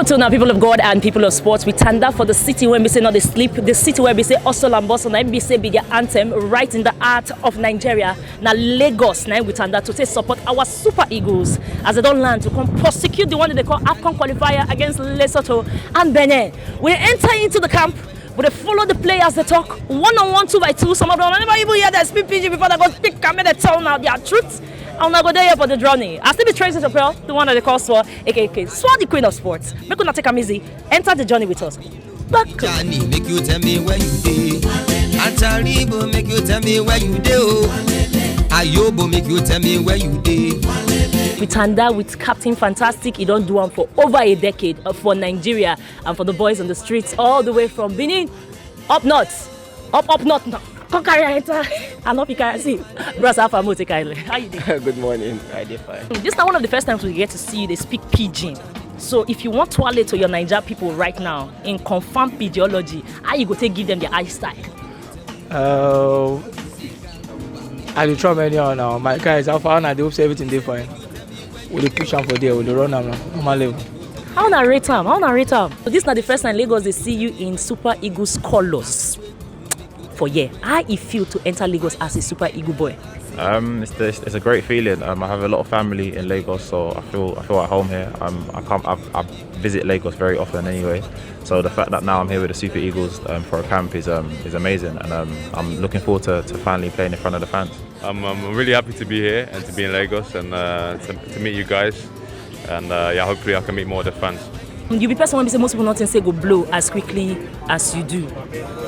to now, people of God and people of sports. We stand up for the city when we say not the sleep, the city where we say hustle and bustle, and we say be their anthem right in the heart of Nigeria. Now Lagos, now we stand up to say support our Super Eagles as they don't land to come prosecute the one that they call Afcon qualifier against Lesotho and Benin. We enter into the camp. But they follow the players, they talk one-on-one, 2x2. Some of them never even hear that speak PG before they go speak and they tell now their truth. I'm not go there for the journey. I still be Tracy Chappelle, the one that they call Swar, aka Swar the Queen of Sports. Make you not take a easy. Enter the journey with us. Back. Johnny, make you tell me where you dey. Antaribo, make you tell me where you dey. Ayobo, make you tell me where you dey. We stand there with Captain Fantastic. He don't do one for over a decade for Nigeria and for the boys on the streets all the way from Benin up north. Up north. No. And up you can see. Bros, how you doing? Good morning. I did fine. This is not one of the first times we get to see you. They speak pidgin. So if you want to relate to your Niger people right now in confirmed pidgeology, how you go to give them the eye style? I will try anyhow now. My guys, how far now? They hope everything they fine. We dey push am for there. We dey run am now. Normal level. How na rate am? So this is not the first time Lagos they see you in Super Eagles colours. For yeah, how it feel to enter Lagos as a Super Eagle boy? It's a great feeling. I have a lot of family in Lagos, so I feel at home here. I visit Lagos very often anyway. So the fact that now I'm here with the Super Eagles for a camp is amazing, and I'm looking forward to finally playing in front of the fans. I'm really happy to be here and to be in Lagos and to meet you guys, and hopefully I can meet more of the fans. You be person when say most people nothing say go blow as quickly as you do,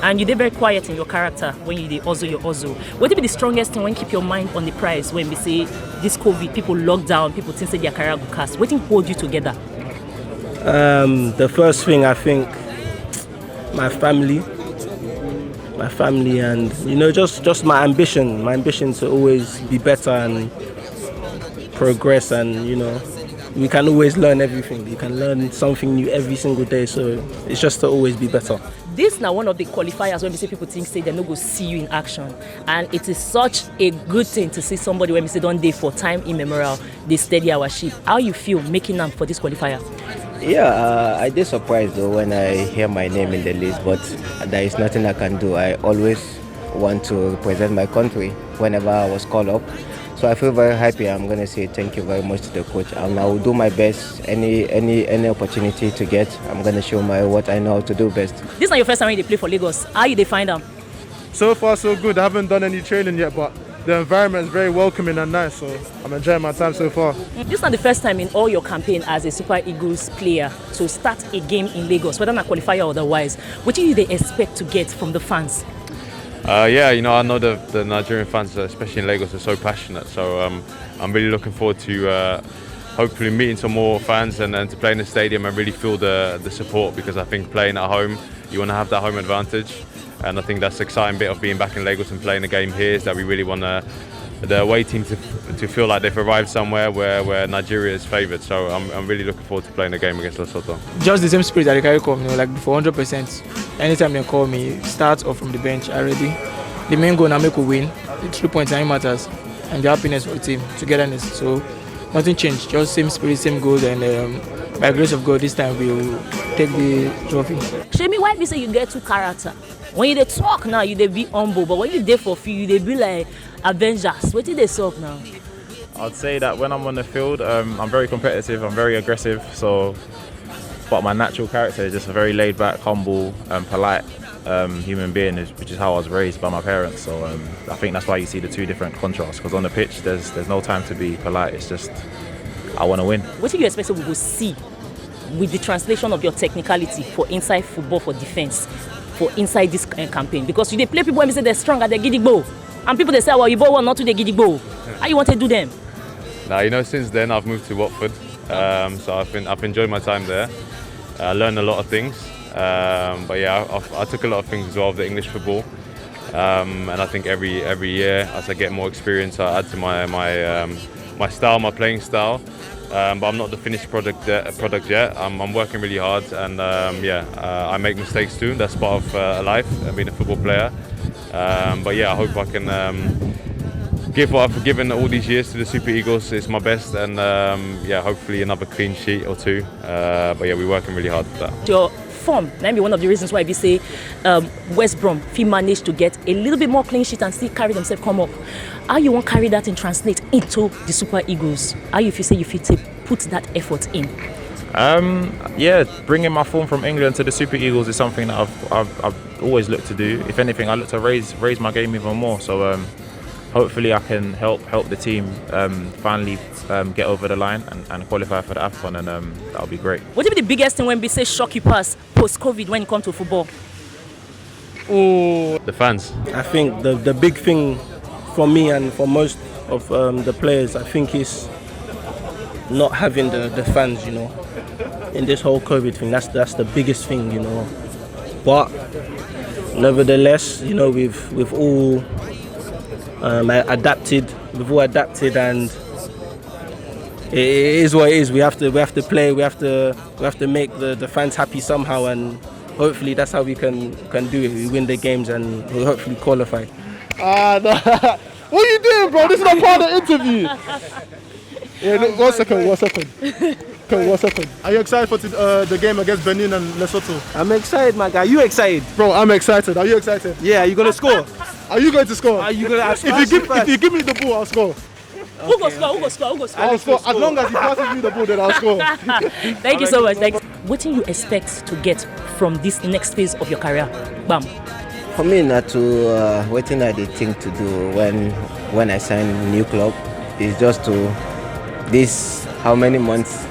and you dey very quiet in your character when you dey hustle your hustle. What be the strongest thing when you keep your mind on the prize when we say this COVID, people lock down, people think say their career go cast? What hold you together? The first thing I think, my family, and just my ambition to always be better and progress, and we can always learn everything. You can learn something new every single day, so it's just to always be better. This is now one of the qualifiers when we say people think say they're not going to see you in action, and it is such a good thing to see somebody when we say don't day for time immemorial they steady our ship. How you feel making them for this qualifier? Yeah, I did surprised though when I hear my name in the list, but there is nothing I can do. I always want to represent my country whenever I was called up. So I feel very happy. I'm going to say thank you very much to the coach. And I will do my best. Any opportunity to get, I'm going to show what I know how to do best. This is not your first time when you play for Lagos. How you find them? So far so good. I haven't done any training yet, but the environment is very welcoming and nice. So I'm enjoying my time so far. This is not the first time in all your campaign as a Super Eagles player to start a game in Lagos, whether not qualifier or otherwise. What do you expect to get from the fans? I know the Nigerian fans, especially in Lagos, are so passionate. So I'm really looking forward to hopefully meeting some more fans and to play in the stadium and really feel the support, because I think playing at home, you want to have that home advantage. And I think that's the exciting bit of being back in Lagos and playing a game here, is that we really want the away team to feel like they've arrived somewhere where Nigeria is favoured. So I'm really looking forward to playing a game against Lesotho. Just the same spirit that they carry come, like before 100%. Anytime they call me, start or from the bench, I ready. The main goal now make we win. The 3 points and it matters, and the happiness for the team, togetherness. So nothing changed, just same spirit, same goals, and by the grace of God, this time we will take the trophy. Show me why you say you get two character. When you talk now, you be humble, but when you there for field, you be like Avengers. What did they talk now? I'd say that when I'm on the field, I'm very competitive, I'm very aggressive. But my natural character is just a very laid back, humble, and polite human being, which is how I was raised by my parents. So I think that's why you see the two different contrasts. Because on the pitch, there's no time to be polite. It's just I want to win. What do you expect we will see with the translation of your technicality for inside football, for defense, for inside this campaign? Because you play people when they say they're strong and they're gidigbo, and people they say, well, you both want not to the gidigbo. How you want to do them? Now since then I've moved to Watford, so I've enjoyed my time there. I learned a lot of things, but yeah, I took a lot of things as well of the English football, and I think every year as I get more experience, I add to my style, my playing style. But I'm not the finished product yet. I'm working really hard, and I make mistakes too. That's part of life, being a football player. But yeah, I hope I can give what I've given all these years to the Super Eagles. It's my best, and yeah, hopefully another clean sheet or two. But yeah, we're working really hard for that. Your form might be one of the reasons why we say West Brom managed to get a little bit more clean sheet and still carry themselves come up. How you want to carry that and translate into the Super Eagles? How you feel say you fit to put that effort in? Yeah, bringing my form from England to the Super Eagles is something that I've always looked to do. If anything, I look to raise my game even more. So hopefully I can help the team finally get over the line and qualify for the Afcon, and that'll be great. What would be the biggest thing when we say shock you pass post-COVID when it comes to football? The fans. I think the big thing for me and for most of the players, I think, is not having the fans, you know, in this whole COVID thing. That's the biggest thing, you know. But nevertheless, you know, we've all adapted. We've all adapted, and it is what it is. We have to play. We have to make the fans happy somehow, and hopefully that's how we can do it. We win the games and we'll hopefully qualify. No. What are you doing, bro? This is not part of the interview. Yeah, look, one second. Are you excited for the game against Benin and Lesotho? I'm excited, my guy. You excited? Bro, I'm excited. Are you excited? Yeah. Are you gonna score? Are you going to score? Are you gonna? If you give me the ball, I'll score. Who go score? I'll score. As long as he passes me the ball, then I'll score. Thank you so much. What do you expect to get from this next phase of your career? Bam. For me, not to wetin I dey think to do when I sign a new club is just to this how many months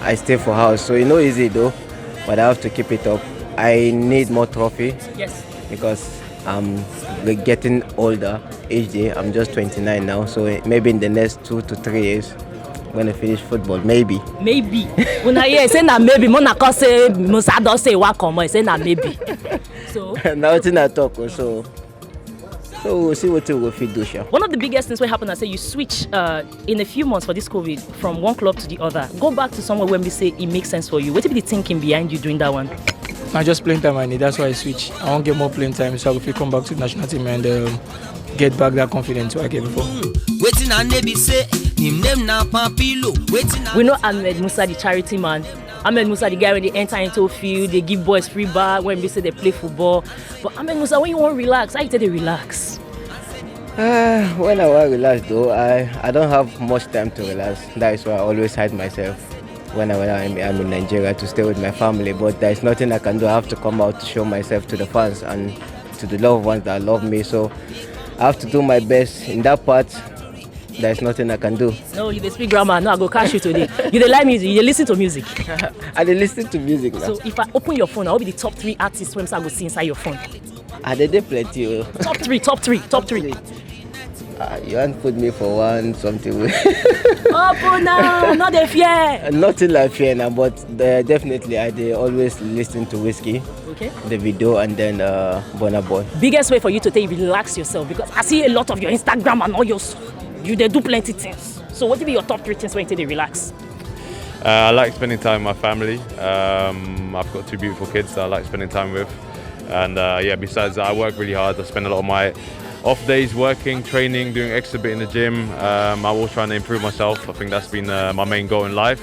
I stay for house. So it's not easy though, but I have to keep it up. I need more trophy. Yes. Because I'm getting older. Age, I'm just 29 now. So maybe in the next 2 to 3 years, I'm gonna finish football. Maybe. When I hear say na maybe, Mona can say MUSA don't say what come. I say na maybe. So. Now it's in a talk. So we'll see what we'll fit do. Sure. One of the biggest things what happened, I say you switch in a few months for this COVID from one club to the other. Go back to somewhere when we say it makes sense for you. What be the thinking behind you doing that one? I just playing time I need. That's why I switch. I want to get more playing time so I can come back to the national team and get back that confidence I get before. We know Ahmed MUSA, the charity man. Ahmed MUSA, the guy when they enter into a field, they give boys free bar when we say they play football. But Ahmed MUSA, when you want to relax, how you tell they relax? When I want to relax though, I don't have much time to relax. That is why I always hide myself when I'm in Nigeria to stay with my family. But there is nothing I can do. I have to come out to show myself to the fans and to the loved ones that love me. So I have to do my best in that part. There's nothing I can do. No, you speak grammar. No, I go catch you today. You like music. You listen to music. I listen to music now. So if I open your phone, I'll be the top 3 artists when I go see inside your phone. They did plenty. Top three. You want put me for one something. Oh, no, not the fear. Nothing like fear now, but definitely I always listen to Whiskey, okay, the video, and then Burna Boy. Biggest way for you to relax yourself, because I see a lot of your Instagram and all you they do plenty things. So what would be your top 3 things when you relax? I like spending time with my family. I've got 2 beautiful kids that I like spending time with, and yeah, besides that, I work really hard. I spend a lot of my off days working, training, doing extra bit in the gym. I'm always trying to improve myself. I think that's been my main goal in life.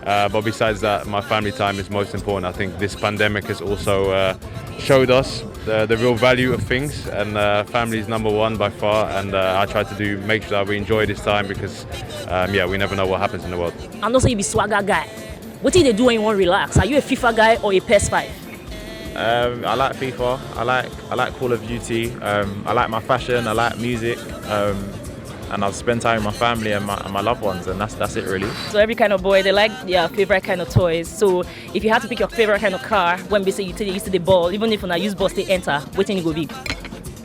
But besides that, my family time is most important. I think this pandemic has also showed us the real value of things, and family is number 1 by far. And I try to make sure that we enjoy this time because, yeah, we never know what happens in the world. I know you be swagger guy. What do you do when you want to relax? Are you a FIFA guy or a PS5? I like FIFA. I like Call of Duty. I like my fashion. I like music. And I'll spend time with my family and my loved ones, and that's it really. So every kind of boy, they like their favorite kind of toys. So if you had to pick your favorite kind of car, when we say you used to the ball, even if when I use bus they enter, waiting you go be?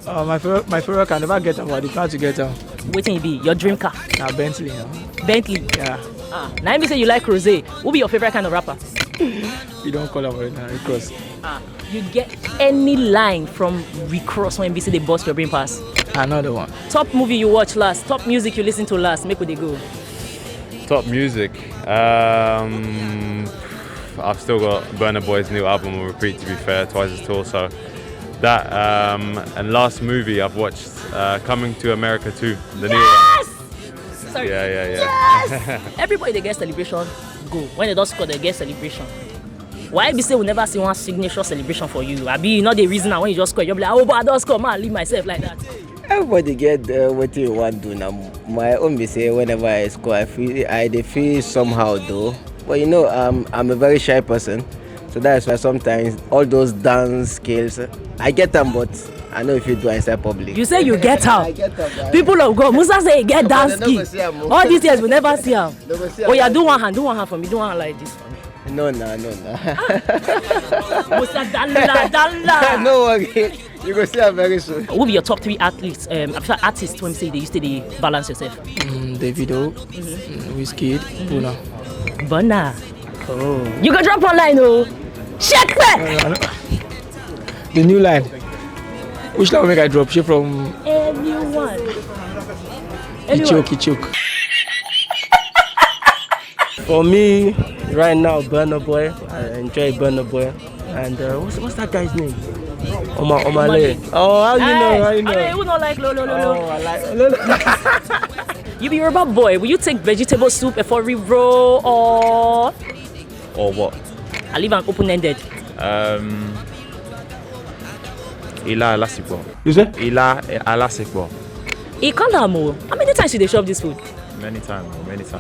My favorite car, never get them, but the car to get them. Waiting you be your dream car? Bentley. Bentley. Yeah. Now you say you like Rose. Who be your favorite kind of rapper? You don't call him right now, Rick Ross. You get any line from Rick Ross when we say they bust your brain pass? Another one. Top movie you watch last, top music you listen to last, make where they go. Top music. I've still got Burna Boy's new album on repeat, to be fair, Twice as Tall, so That and last movie I've watched, Coming to America 2, the new one. Yes! Sorry. Yeah. Yes! Everybody they get celebration, go. When they don't score, they get celebration. Why be say we never see one signature celebration for you? I be you know the reason when you just score, you'll be like, oh, but I don't score, man, I leave myself like that. Everybody get what you want to do now. My own be say whenever I score, I feel somehow though. But you know, I'm a very shy person, so that's why sometimes all those dance skills, I get them, but I know if you do inside public. You say you get out. I get them. People of God, Musa say he get dance skill. All these years we never see him. Oh yeah, do one hand for me, do one hand like this. No. Musa dalla. No worry. You go see her very soon. Who be your top 3 athletes? Artists when you say they used to balance yourself. Davido, Wizkid, Burna. Oh. You go drop online, oh. Check that. The new line. Which line will make I drop? She from Anyone. Ichoke. For me, right now, Burna Boy. I enjoy Burna Boy. And what's that guy's name? Omale. Oh, how you know? Who don't like lo? Oh, I like lo. You be Yoruba boy. Will you take vegetable soup before we roll or what? I leave an open-ended. Ila Alasipo. You say? Ila Alasipo. Hey, calm down, Mo. How many times did they shop this food? Many times. This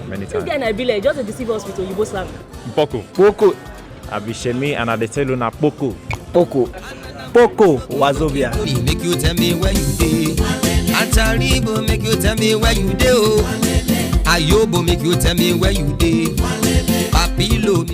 guy and I be like, just a deceive us with Oyibo slang. Poco. Abishemi and Adetelu na Poco. Poco, Wazobia. Make you tell me where you dey. Ataribo make you tell me where you dey. Ayobo make you tell me where you dey. Papilo.